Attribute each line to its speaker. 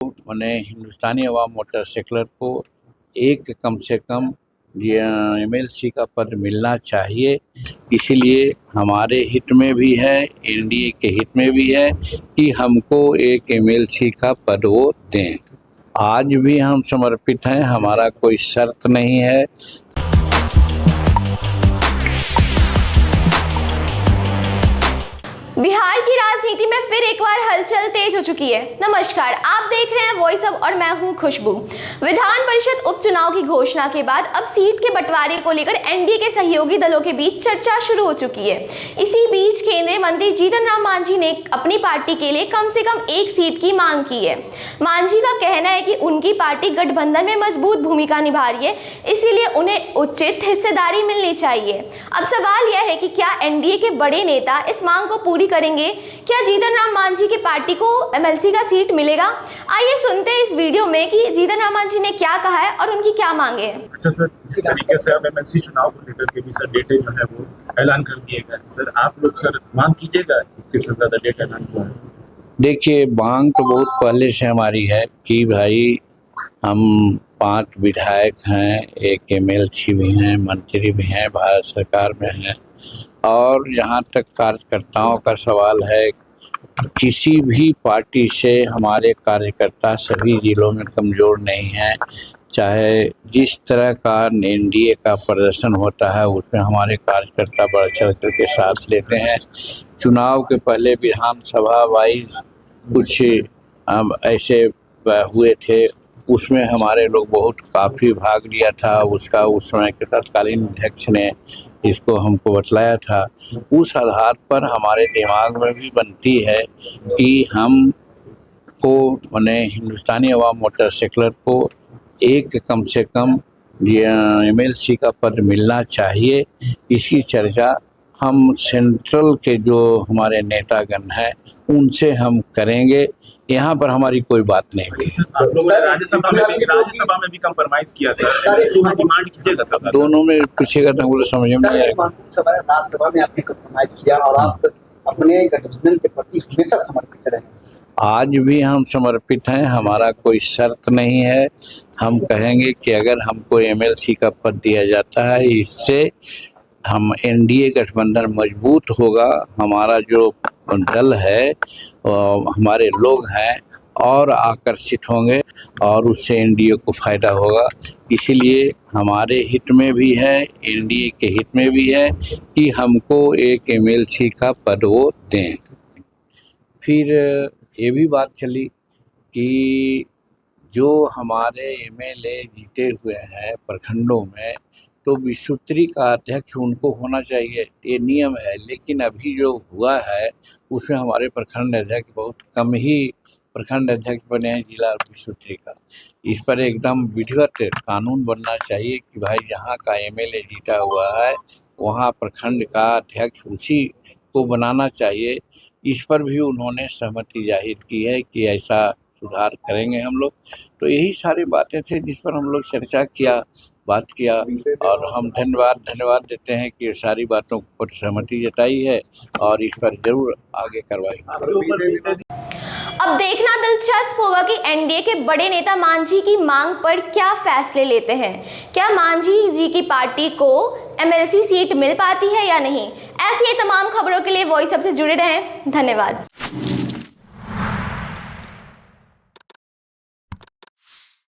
Speaker 1: मैंने Hindustani Awam motor secular को एक कम से कम एमएलसी का पद मिलना चाहिए। इसीलिए हमारे हित में भी है, एनडीए के हित में भी है कि हमको एक एमएलसी का पद वो दें। आज भी हम समर्पित हैं, हमारा कोई शर्त नहीं है।
Speaker 2: बिहार की राजनीति में फिर एक बार हलचल तेज हो चुकी है। नमस्कार, आप देख रहे हैं वॉइस अब और मैं हूं खुशबू। विधान परिषद उपचुनाव की घोषणा के बाद अब सीट के बंटवारे को लेकर एनडीए के सहयोगी दलों के बीच चर्चा शुरू हो चुकी है। इसी बीच केंद्रीय मंत्री जीतन राम मांझी ने अपनी पार्टी के लिए कम से कम एक सीट की मांग की है। मांझी का कहना है कि उनकी पार्टी गठबंधन में मजबूत भूमिका निभा रही है, इसीलिए उन्हें उचित हिस्सेदारी मिलनी चाहिए। अब सवाल यह है कि क्या एनडीए के बड़े नेता इस मांग को पूरी करेंगे? क्या जीतन राम मांझी की पार्टी को एमएलसी का सीट मिलेगा? आइए सुनते हैं इस वीडियो में कि जीतन राम मांझी ने क्या कहा है और उनकी क्या मांगे हैं।
Speaker 3: अच्छा सर, जिस तरीके से अब एमएलसी चुनाव को लेकर के भी सर डेटे जो है वो ऐलान कर दिए गए हैं, सर आप लोग सर मांग कीजिएगा सिर्फ से ज्यादा डेट ऐलान हुआ है।
Speaker 1: देखिए, मांग तो बहुत पहले से हमारी है कि भाई हम 5 विधायक हैं, एक एमएलसी भी हैं, मंत्री भी हैं, भारत सरकार में हैं। और जहाँ तक कार्यकर्ताओं का सवाल है, किसी भी पार्टी से हमारे कार्यकर्ता सभी जिलों में कमज़ोर नहीं हैं। चाहे जिस तरह का एनडीए का प्रदर्शन होता है उसमें हमारे कार्यकर्ता बढ़ चढ़ कर के साथ लेते हैं। चुनाव के पहले विधानसभा वाइज कुछ ऐसे हुए थे, उसमें हमारे लोग बहुत काफ़ी भाग लिया था। उसका उस समय के तत्कालीन अध्यक्ष ने इसको हमको बतलाया था। उस आधार पर हमारे दिमाग में भी बनती है कि हम को मैंने हिंदुस्तानी अवाम मोटर सेकुलर को एक कम से कम एमएलसी का पद मिलना चाहिए। इसकी चर्चा हम सेंट्रल के जो हमारे नेतागण हैं उनसे हम करेंगे। यहाँ पर हमारी कोई बात नहीं हुई।
Speaker 3: आप लोगों ने राज्यसभा में भी कंप्रोमाइज किया सर, डिमांड कीजिएगा सर।
Speaker 1: दोनों में पूछेगा तो मुझे समझ में नहीं आएगा।
Speaker 4: राज्यसभा में आपने कंप्रोमाइज किया और आप अपने गठबंधन के प्रति हमेशा समर्पित रहे।
Speaker 1: आज भी हम समर्पित हैं, हमारा कोई शर्त नहीं है। हम कहेंगे कि अगर हमको एमएलसी का पद दिया जाता है, इससे हम एनडीए गठबंधन मजबूत होगा, हमारा जो दल है हमारे लोग हैं और आकर्षित होंगे और उससे एनडीए को फ़ायदा होगा। इसीलिए हमारे हित में भी है, एनडीए के हित में भी है कि हमको एक एमएलसी का पद वो दें। फिर ये भी बात चली कि जो हमारे एमएलए जीते हुए हैं प्रखंडों में, तो विसूत्री का अध्यक्ष उनको होना चाहिए, ये नियम है। लेकिन अभी जो हुआ है उसमें हमारे प्रखंड अध्यक्ष बहुत कम ही प्रखंड अध्यक्ष बने हैं जिला विसूत्री का। इस पर एकदम विधिवत कानून बनना चाहिए कि भाई जहाँ का एमएलए जीता हुआ है वहाँ प्रखंड का अध्यक्ष उसी को बनाना चाहिए। इस पर भी उन्होंने सहमति जाहिर की है कि ऐसा सुधार करेंगे हम लोग। तो यही सारी बातें थे जिस पर हम लोग चर्चा किया, बात किया, और हम धन्यवाद देते हैं कि सारी बातों पर सहमति जताई है और इस पर जरूर आगे कार्रवाई।
Speaker 2: अब देखना दिलचस्प होगा कि एनडीए के बड़े नेता मांझी की मांग पर क्या फैसले लेते हैं। क्या मांझी जी की पार्टी को एमएलसी सीट मिल पाती है या नहीं? ऐसी तमाम खबरों के लिए वॉइस अब से जुड़े रहें। धन्यवाद।